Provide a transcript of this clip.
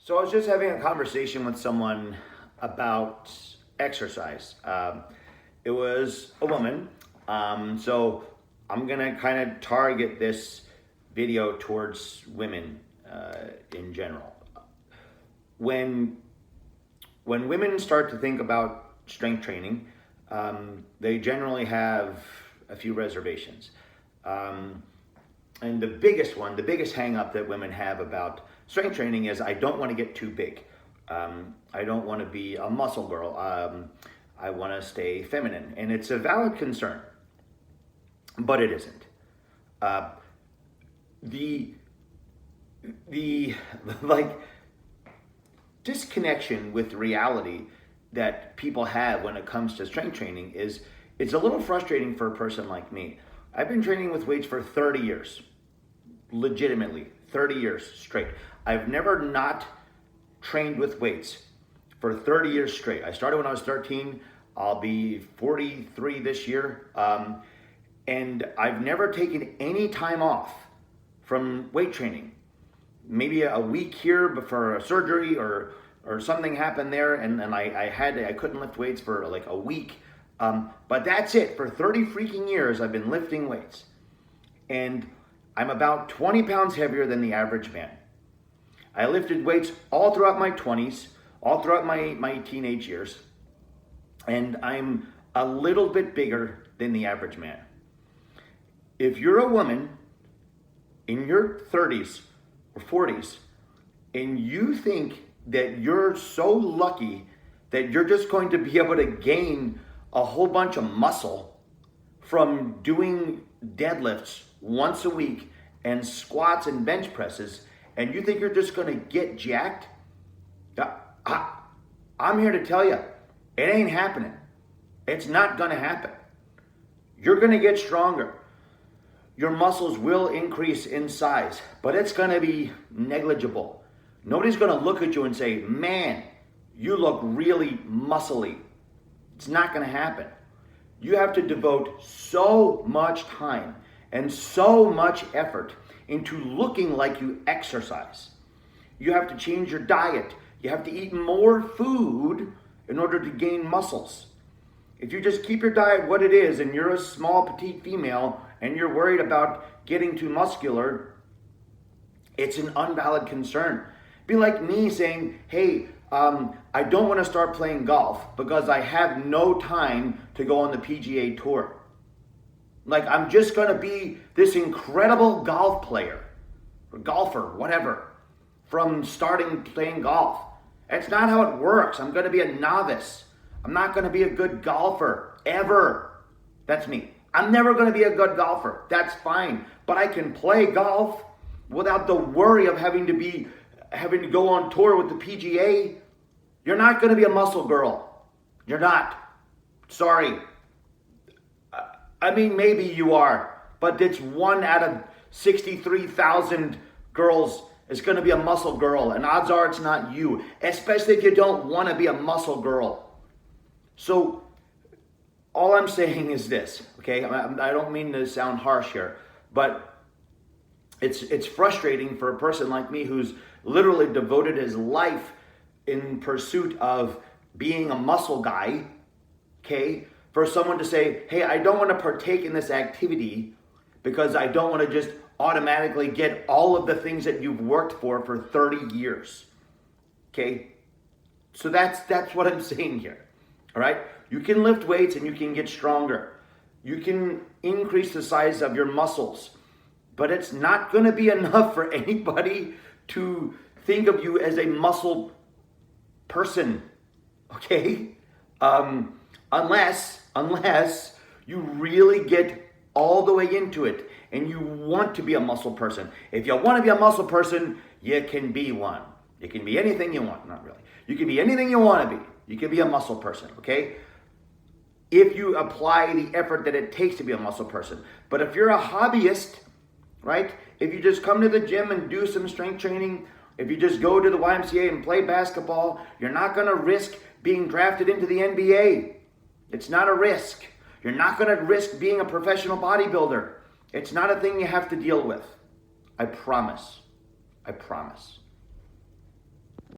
So I was just having a conversation with someone about exercise. It was a woman. So I'm gonna kind of target this video towards women in general. When when women start to think about strength training, they generally have a few reservations. Um, and the biggest one, the biggest hang up that women have about strength training is I don't want to get too big. I don't want to be a muscle girl. I want to stay feminine. And it's a valid concern, but it isn't. Uh, the, the like disconnection with reality that people have when it comes to strength training is it's a little frustrating for a person like me. I've been training with weights for 30 years, legitimately 30 years straight. I've never not trained with weights for 30 years straight. I started when I was 13. I'll be 43 this year. And I've never taken any time off from weight training. Maybe a week here before a surgery or something happened there and I couldn't lift weights for like a week. But that's it. For 30 freaking years, I've been lifting weights. And I'm about 20 pounds heavier than the average man. I lifted weights all throughout my 20s, all throughout my teenage years. And I'm a little bit bigger than the average man. If you're a woman in your 30s or 40s and you think that you're so lucky that you're just going to be able to gain a whole bunch of muscle from doing deadlifts once a week and squats and bench presses, and you think you're just going to get jacked, I'm here to tell you, it ain't happening. It's not going to happen. You're going to get stronger. Your muscles will increase in size, but it's going to be negligible. Nobody's going to look at you and say, man, you look really muscly. It's not going to happen. You have to devote so much time and so much effort into looking like you exercise. You have to change your diet. You have to eat more food in order to gain muscles. If you just keep your diet what it is and you're a small petite female and you're worried about getting too muscular, it's an unvalid concern. Be like me saying, hey, I don't want to start playing golf because I have no time to go on the PGA Tour. Like, I'm just going to be this incredible golf player, or golfer, whatever, from starting playing golf. That's not how it works. I'm going to be a novice. I'm not going to be a good golfer, ever. That's me. I'm never going to be a good golfer. That's fine. But I can play golf without the worry of having to go on tour with the PGA. You're not going to be a muscle girl. You're not. Sorry. I mean, maybe you are, but it's 1 out of 63,000 girls is going to be a muscle girl, and odds are it's not you, especially if you don't want to be a muscle girl. So all I'm saying is this, okay? I don't mean to sound harsh here, but it's frustrating for a person like me who's literally devoted his life in pursuit of being a muscle guy, okay? For someone to say, hey, I don't want to partake in this activity because I don't want to just automatically get all of the things that you've worked for 30 years, okay? So that's what I'm saying here, all right? You can lift weights and you can get stronger. You can increase the size of your muscles, but it's not going to be enough for anybody to think of you as a muscle person, okay? Unless you really get all the way into it and you want to be a muscle person. If you want to be a muscle person, you can be one. You can be anything you want. Not really. You can be anything you want to be. You can be a muscle person, okay? If you apply the effort that it takes to be a muscle person. But if you're a hobbyist, right? If you just come to the gym and do some strength training, if you just go to the YMCA and play basketball, you're not going to risk being drafted into the NBA. It's not a risk. You're not going to risk being a professional bodybuilder. It's not a thing you have to deal with. I promise. I promise.